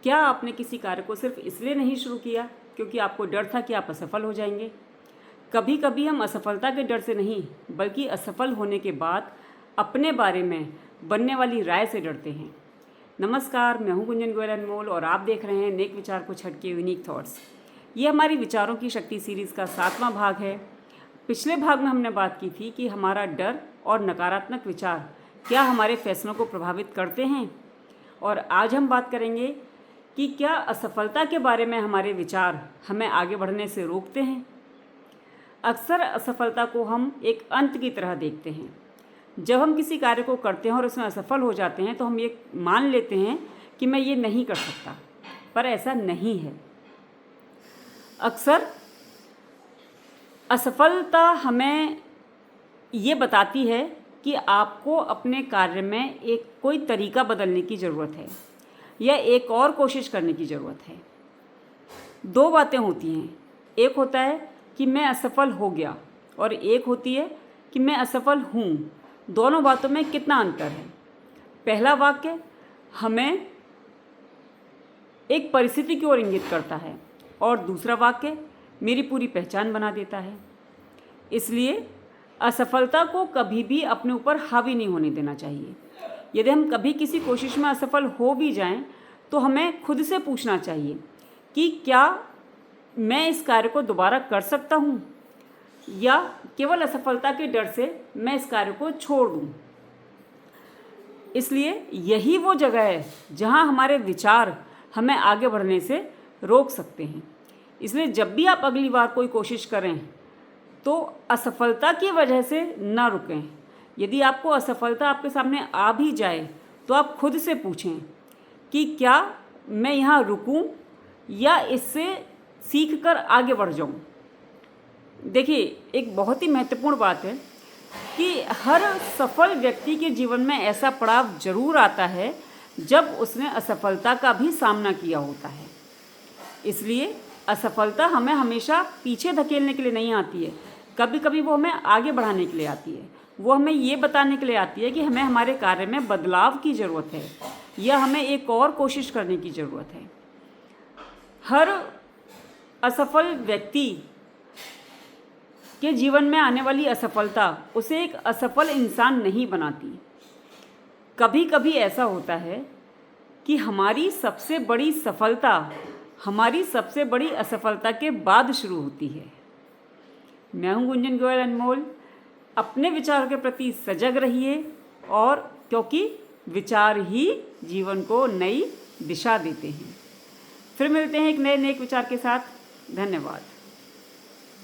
क्या आपने किसी कार्य को सिर्फ इसलिए नहीं शुरू किया क्योंकि आपको डर था कि आप असफल हो जाएंगे? कभी कभी हम असफलता के डर से नहीं बल्कि असफल होने के बाद अपने बारे में बनने वाली राय से डरते हैं। नमस्कार, मैं हूं गुंजन गोयल अनमोल और आप देख रहे हैं नेक विचार कुछ हटके यूनिक थॉट्स। ये हमारी विचारों की शक्ति सीरीज़ का 7वां भाग है। पिछले भाग में हमने बात की थी कि हमारा डर और नकारात्मक विचार क्या हमारे फैसलों को प्रभावित करते हैं, और आज हम बात करेंगे कि क्या असफलता के बारे में हमारे विचार हमें आगे बढ़ने से रोकते हैं। अक्सर असफलता को हम एक अंत की तरह देखते हैं। जब हम किसी कार्य को करते हैं और उसमें असफल हो जाते हैं तो हम ये मान लेते हैं कि मैं ये नहीं कर सकता, पर ऐसा नहीं है। अक्सर असफलता हमें ये बताती है कि आपको अपने कार्य में एक कोई तरीका बदलने की ज़रूरत है या एक और कोशिश करने की ज़रूरत है। दो बातें होती हैं, एक होता है कि मैं असफल हो गया और एक होती है कि मैं असफल हूँ। दोनों बातों में कितना अंतर है? पहला वाक्य हमें एक परिस्थिति की ओर इंगित करता है और दूसरा वाक्य मेरी पूरी पहचान बना देता है। इसलिए असफलता को कभी भी अपने ऊपर हावी नहीं होने देना चाहिए। यदि हम कभी किसी कोशिश में असफल हो भी जाएं तो हमें खुद से पूछना चाहिए कि क्या मैं इस कार्य को दोबारा कर सकता हूँ या केवल असफलता के डर से मैं इस कार्य को छोड़ दूँ। इसलिए यही वो जगह है जहाँ हमारे विचार हमें आगे बढ़ने से रोक सकते हैं। इसलिए जब भी आप अगली बार कोई कोशिश करें तो असफलता की वजह से ना रुकें। यदि आपको असफलता आपके सामने आ भी जाए तो आप खुद से पूछें कि क्या मैं यहाँ रुकूं या इससे सीख कर आगे बढ़ जाऊं। देखिए, एक बहुत ही महत्वपूर्ण बात है कि हर सफल व्यक्ति के जीवन में ऐसा पड़ाव जरूर आता है जब उसने असफलता का भी सामना किया होता है। इसलिए असफलता हमें हमेशा पीछे धकेलने के लिए नहीं आती है, कभी कभी वो हमें आगे बढ़ाने के लिए आती है। वो हमें ये बताने के लिए आती है कि हमें हमारे कार्य में बदलाव की ज़रूरत है या हमें एक और कोशिश करने की ज़रूरत है। हर असफल व्यक्ति के जीवन में आने वाली असफलता उसे एक असफल इंसान नहीं बनाती। कभी कभी ऐसा होता है कि हमारी सबसे बड़ी सफलता हमारी सबसे बड़ी असफलता के बाद शुरू होती है। मैं हूं गुंजन गोयल अनमोल। अपने विचारों के प्रति सजग रहिए, और क्योंकि विचार ही जीवन को नई दिशा देते हैं। फिर मिलते हैं एक नए नेक विचार के साथ। धन्यवाद।